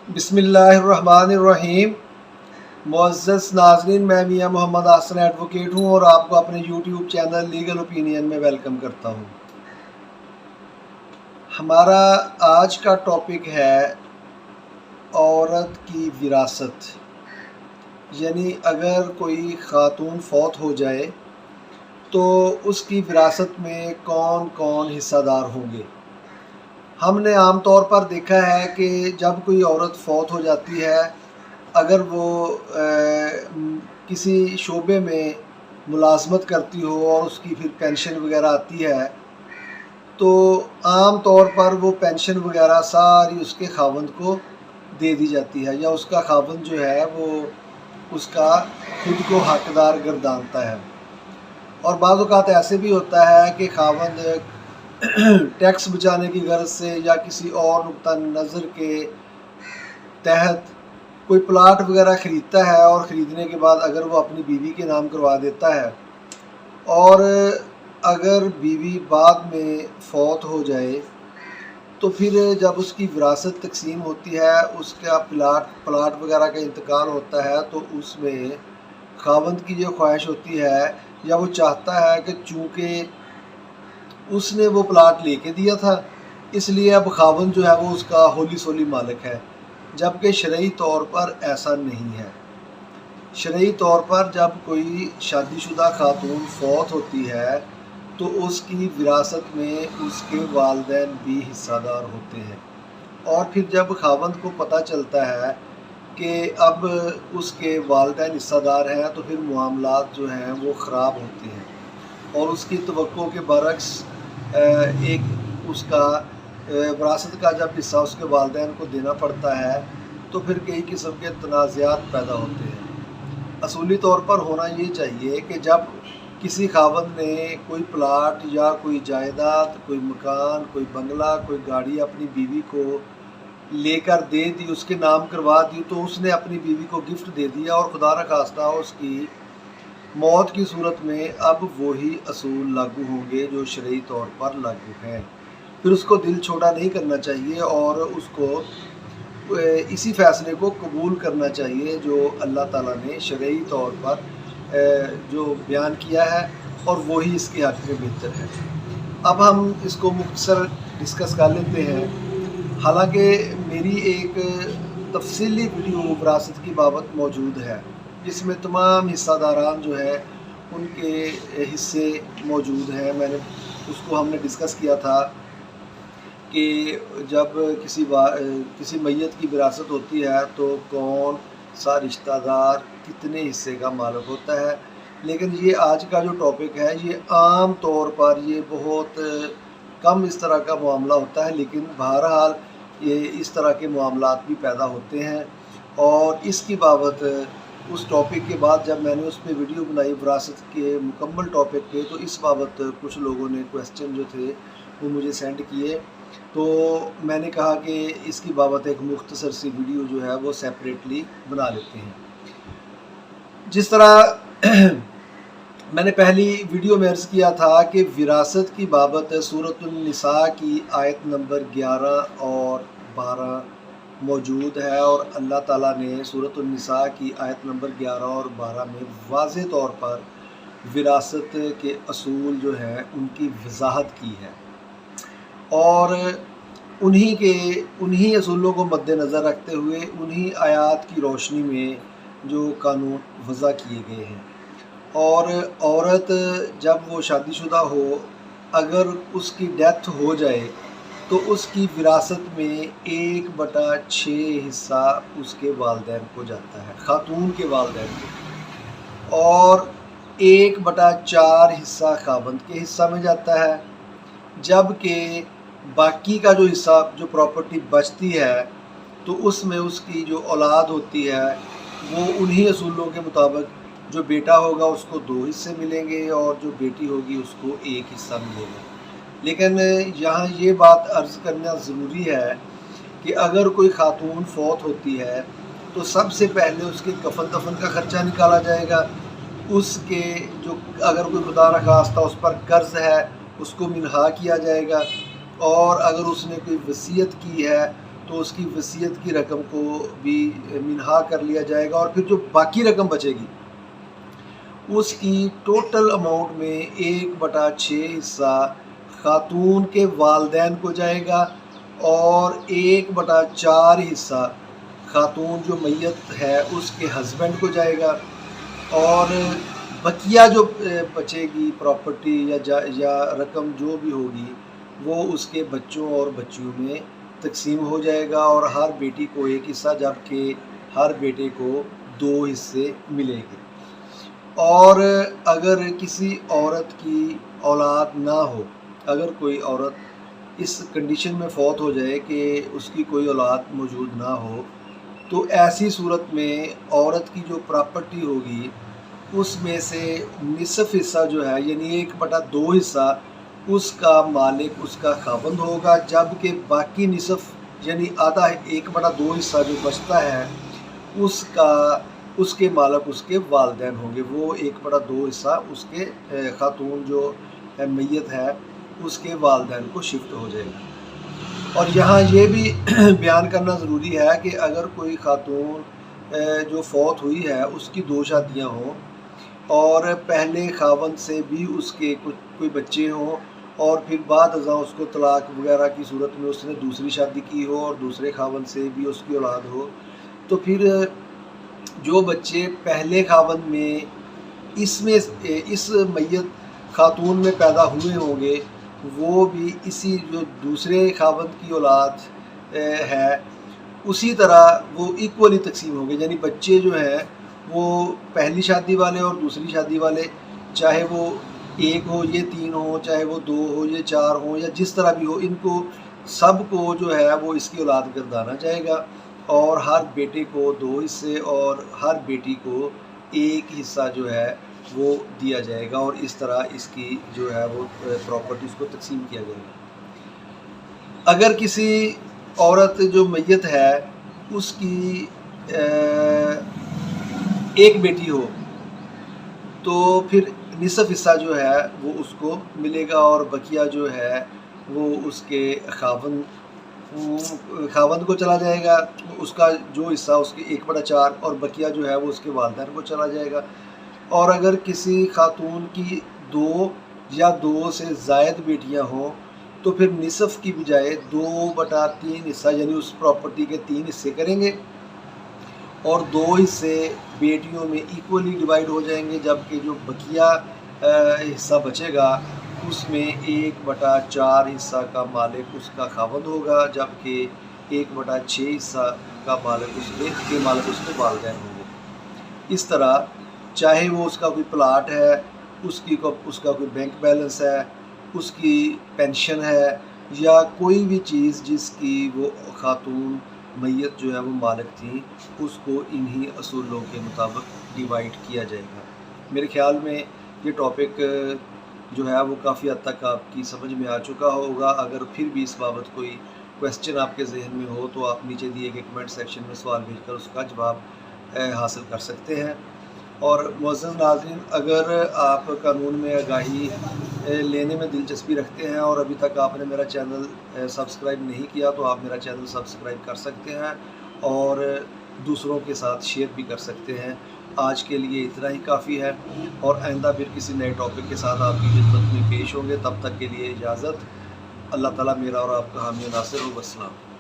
بسم اللہ الرحمن الرحیم۔ معزز ناظرین، میں میاں محمد حسن ایڈوکیٹ ہوں اور آپ کو اپنے یوٹیوب چینل لیگل اوپینین میں ویلکم کرتا ہوں۔ ہمارا آج کا ٹاپک ہے عورت کی وراثت، یعنی اگر کوئی خاتون فوت ہو جائے تو اس کی وراثت میں کون کون حصہ دار ہوں گے۔ ہم نے عام طور پر دیکھا ہے کہ جب کوئی عورت فوت ہو جاتی ہے، اگر وہ کسی شعبے میں ملازمت کرتی ہو اور اس کی پھر پینشن وغیرہ آتی ہے تو عام طور پر وہ پینشن وغیرہ ساری اس کے خاوند کو دے دی جاتی ہے، یا اس کا خاوند جو ہے وہ اس کا خود کو حقدار گردانتا ہے۔ اور بعض اوقات ایسے بھی ہوتا ہے کہ خاوند ٹیکس بچانے کی غرض سے یا کسی اور نقطہ نظر کے تحت کوئی پلاٹ وغیرہ خریدتا ہے، اور خریدنے کے بعد اگر وہ اپنی بیوی کے نام کروا دیتا ہے اور اگر بیوی بعد میں فوت ہو جائے تو پھر جب اس کی وراثت تقسیم ہوتی ہے، اس کا پلاٹ وغیرہ کا انتقال ہوتا ہے، تو اس میں خاوند کی جو خواہش ہوتی ہے یا وہ چاہتا ہے کہ چونکہ اس نے وہ پلاٹ لے کے دیا تھا اس لیے اب خاوند جو ہے وہ اس کا ہولی سولی مالک ہے، جبکہ شرعی طور پر ایسا نہیں ہے۔ شرعی طور پر جب کوئی شادی شدہ خاتون فوت ہوتی ہے تو اس کی وراثت میں اس کے والدین بھی حصہ دار ہوتے ہیں، اور پھر جب خاوند کو پتہ چلتا ہے کہ اب اس کے والدین حصہ دار ہیں تو پھر معاملات جو ہیں وہ خراب ہوتے ہیں، اور اس کی توقع کے برعکس ایک اس کا وراثت کا جب حصہ اس کے والدین کو دینا پڑتا ہے تو پھر کئی قسم کے تنازعات پیدا ہوتے ہیں۔ اصولی طور پر ہونا یہ چاہیے کہ جب کسی خاوند نے کوئی پلاٹ یا کوئی جائیداد، کوئی مکان، کوئی بنگلہ، کوئی گاڑی اپنی بیوی کو لے کر دے دی، اس کے نام کروا دی، تو اس نے اپنی بیوی کو گفٹ دے دیا، اور خدا نخواستہ اس کی موت کی صورت میں اب وہی اصول لاگو ہوں گے جو شرعی طور پر لاگو ہیں۔ پھر اس کو دل چھوٹا نہیں کرنا چاہیے اور اس کو اسی فیصلے کو قبول کرنا چاہیے جو اللہ تعالیٰ نے شرعی طور پر جو بیان کیا ہے، اور وہی اس کے حق میں بہتر ہے۔ اب ہم اس کو مختصر ڈسکس کر لیتے ہیں۔ حالانکہ میری ایک تفصیلی ویڈیو وراثت کی بابت موجود ہے جس میں تمام حصہ داران جو ہے ان کے حصے موجود ہیں۔ اس کو ہم نے ڈسکس کیا تھا کہ جب کسی میت کی وراثت ہوتی ہے تو کون سا رشتہ دار کتنے حصے کا مالک ہوتا ہے، لیکن یہ آج کا جو ٹاپک ہے یہ عام طور پر یہ بہت کم اس طرح کا معاملہ ہوتا ہے، لیکن بہرحال یہ اس طرح کے معاملات بھی پیدا ہوتے ہیں۔ اور اس کی بابت اس ٹاپک کے بعد جب میں نے اس پہ ویڈیو بنائی وراثت کے مکمل ٹاپک پہ، تو اس بابت کچھ لوگوں نے کویسچن جو تھے وہ مجھے سینڈ کیے، تو میں نے کہا کہ اس کی بابت ایک مختصر سی ویڈیو جو ہے وہ سیپریٹلی بنا لیتے ہیں۔ جس طرح میں نے پہلی ویڈیو میں عرض کیا تھا کہ وراثت کی بابت سورۃ النساء کی آیت نمبر 11 اور 12 موجود ہے، اور اللہ تعالیٰ نے سورۃ النساء کی آیت نمبر 11 اور 12 میں واضح طور پر وراثت کے اصول جو ہیں ان کی وضاحت کی ہے، اور انہی اصولوں کو مد نظر رکھتے ہوئے انہی آیات کی روشنی میں جو قانون وضع کیے گئے ہیں۔ اور عورت جب وہ شادی شدہ ہو، اگر اس کی ڈیتھ ہو جائے تو اس کی وراثت میں 1/6 حصہ اس کے والدین کو جاتا ہے، خاتون کے والدین کو، اور 1/4 حصہ خاوند کے حصہ میں جاتا ہے، جبکہ باقی کا جو حصہ جو پراپرٹی بچتی ہے تو اس میں اس کی جو اولاد ہوتی ہے وہ انہی اصولوں کے مطابق جو بیٹا ہوگا اس کو 2 حصے ملیں گے، اور جو بیٹی ہوگی اس کو 1 حصہ ملے گا۔ لیکن یہاں یہ بات عرض کرنا ضروری ہے کہ اگر کوئی خاتون فوت ہوتی ہے تو سب سے پہلے اس کے کفن دفن کا خرچہ نکالا جائے گا، اس کے جو اگر کوئی خدا نخواستہ اس پر قرض ہے اس کو منہا کیا جائے گا، اور اگر اس نے کوئی وصیت کی ہے تو اس کی وصیت کی رقم کو بھی منہا کر لیا جائے گا، اور پھر جو باقی رقم بچے گی اس کی ٹوٹل اماؤنٹ میں 1/6 حصہ خاتون کے والدین کو جائے گا، اور 1/4 حصہ خاتون جو میت ہے اس کے ہسبینڈ کو جائے گا، اور بقیہ جو بچے گی پراپرٹی یا رقم جو بھی ہوگی وہ اس کے بچوں اور بچیوں میں تقسیم ہو جائے گا، اور ہر بیٹی کو 1 حصہ جبکہ ہر بیٹے کو 2 حصے ملیں گے۔ اور اگر کسی عورت کی اولاد نہ ہو، اگر کوئی عورت اس کنڈیشن میں فوت ہو جائے کہ اس کی کوئی اولاد موجود نہ ہو، تو ایسی صورت میں عورت کی جو پراپرٹی ہوگی اس میں سے نصف حصہ جو ہے یعنی 1/2 حصہ اس کا مالک اس کا خاوند ہوگا، جبکہ باقی نصف یعنی آدھا 1/2 حصہ جو بچتا ہے اس کے مالک اس کے والدین ہوں گے۔ وہ 1/2 حصہ اس کے خاتون جو میت ہے اس کے والدین کو شفٹ ہو جائے گا۔ اور یہاں یہ بھی بیان کرنا ضروری ہے کہ اگر کوئی خاتون جو فوت ہوئی ہے اس کی 2 شادیاں ہوں، اور پہلے خاوند سے بھی اس کے کوئی بچے ہوں، اور پھر بعد ازاں اس کو طلاق وغیرہ کی صورت میں اس نے دوسری شادی کی ہو اور دوسرے خاوند سے بھی اس کی اولاد ہو، تو پھر جو بچے پہلے خاوند میں اس میت خاتون میں پیدا ہوئے ہوں گے وہ بھی اسی جو دوسرے خاوند کی اولاد ہے اسی طرح وہ ایکولی تقسیم ہوں گے، یعنی بچے جو ہیں وہ پہلی شادی والے اور دوسری شادی والے، چاہے وہ 1 ہو یہ 3 ہو، چاہے وہ 2 ہو یہ 4 ہوں، یا جس طرح بھی ہو، ان کو سب کو جو ہے وہ اس کی اولاد گردانا جائے گا، اور ہر بیٹے کو 2 حصے اور ہر بیٹی کو 1 حصہ جو ہے وہ دیا جائے گا، اور اس طرح اس کی جو ہے وہ پراپرٹیز کو تقسیم کیا جائے گا۔ اگر کسی عورت جو میت ہے اس کی ایک بیٹی ہو تو پھر نصف حصہ جو ہے وہ اس کو ملے گا، اور بقیہ جو ہے وہ اس کے خاوند کو چلا جائے گا، اس کا جو حصہ اس کے 1/4، اور بقیہ جو ہے وہ اس کے والدین کو چلا جائے گا۔ اور اگر کسی خاتون کی 2 یا 2 سے زائد بیٹیاں ہوں تو پھر نصف کی بجائے 2/3 حصہ یعنی اس پراپرٹی کے 3 حصے کریں گے، اور 2 حصے بیٹیوں میں ایکولی ڈیوائیڈ ہو جائیں گے، جبکہ جو بقیہ حصہ بچے گا اس میں 1/4 حصہ کا مالک اس کا خاوند ہوگا، جبکہ 1/6 حصہ کا مالک اس کے والدین ہوں گے۔ اس طرح چاہے وہ اس کا کوئی پلاٹ ہے، اس کا کوئی بینک بیلنس ہے، اس کی پینشن ہے، یا کوئی بھی چیز جس کی وہ خاتون میت جو ہے وہ مالک تھی، اس کو انہی اصولوں کے مطابق ڈیوائیڈ کیا جائے گا۔ میرے خیال میں یہ ٹاپک جو ہے وہ کافی حد تک آپ کی سمجھ میں آ چکا ہوگا۔ اگر پھر بھی اس بابت کوئی کویسچن آپ کے ذہن میں ہو تو آپ نیچے دیے گئے کمنٹ سیکشن میں سوال بھیج کر اس کا جواب حاصل کر سکتے ہیں۔ اور معزز ناظرین، اگر آپ قانون میں آگاہی لینے میں دلچسپی رکھتے ہیں اور ابھی تک آپ نے میرا چینل سبسکرائب نہیں کیا تو آپ میرا چینل سبسکرائب کر سکتے ہیں اور دوسروں کے ساتھ شیئر بھی کر سکتے ہیں۔ آج کے لیے اتنا ہی کافی ہے، اور آئندہ پھر کسی نئے ٹاپک کے ساتھ آپ کی خدمت میں پیش ہوں گے۔ تب تک کے لیے اجازت۔ اللہ تعالیٰ میرا اور آپ کا حامی و ناصر ہو۔ والسلام۔